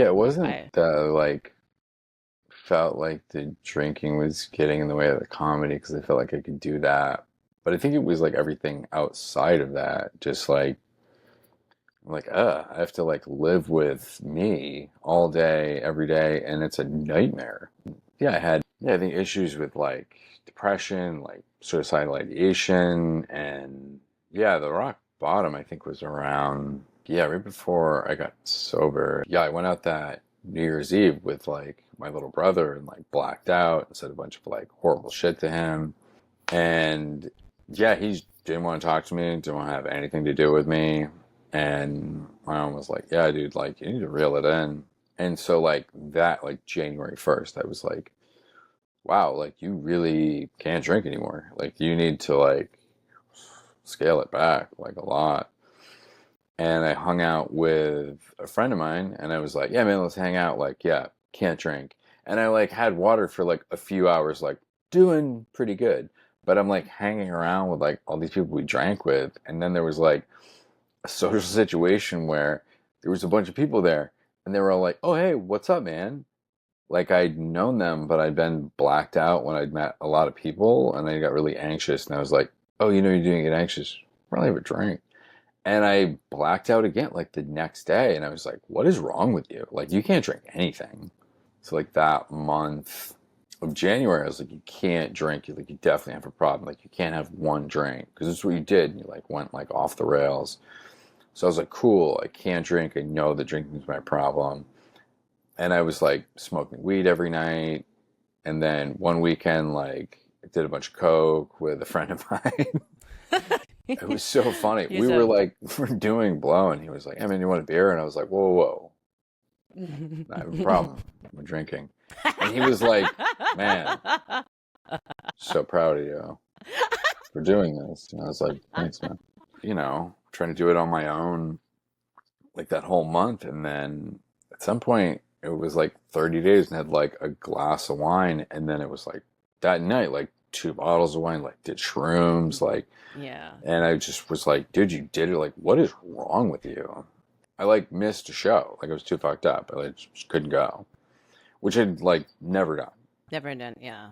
Yeah, it wasn't I that like felt like the drinking was getting in the way of the comedy because I felt like I could do that. But I think it was like everything outside of that, just like I have to like live with me all day, every day, and it's a nightmare. Yeah, I had I think issues with like depression, like suicidal ideation, and yeah, the rock bottom I think was around right before I got sober. Yeah, I went out that New Year's Eve with like my little brother and like blacked out and said a bunch of like horrible shit to him. And yeah, he didn't want to talk to me, didn't want to have anything to do with me. And my mom was like, yeah, dude, like, you need to reel it in. And so, like, that, like, January 1st, I was like, wow, like, you really can't drink anymore. Like, you need to, like, scale it back, like, a lot. And I hung out with a friend of mine, and I was like, yeah, man, let's hang out. Like, yeah, can't drink. And I, like, had water for, like, a few hours, like, doing pretty good. But I'm, like, hanging around with, like, all these people we drank with. And then there was, like, a social situation where there was a bunch of people there and they were all like, "Oh, hey, what's up, man?" Like I'd known them, but I'd been blacked out when I'd met a lot of people, and I got really anxious. And I was like, "Oh, you know, you're doing get anxious. Probably have a drink." And I blacked out again, like the next day, and I was like, "What is wrong with you? Like, you can't drink anything." So like that month of January, I was like, "You can't drink. You like, you definitely have a problem. Like, you can't have one drink because it's what you did. You like went like off the rails." So I was like, cool, I can't drink. I know that drinking is my problem. And I was like smoking weed every night. And then one weekend, like, I did a bunch of coke with a friend of mine. It was so funny. He's We were a like, we're doing blow, and he was like, hey, man, you want a beer? And I was like, whoa, whoa, I have a problem. I'm drinking. And he was like, man, so proud of you for doing this. And I was like, thanks, man. Trying to do it on my own like that whole month. And then at some point, it was like 30 days and had like a glass of wine. And then it was like that night, like two bottles of wine, like did shrooms, like, yeah. and I just was like, dude, you did it. Like, what is wrong with you? I like missed a show. Like, I was too fucked up. I like, just couldn't go, which I'd like never done. Never done. Yeah.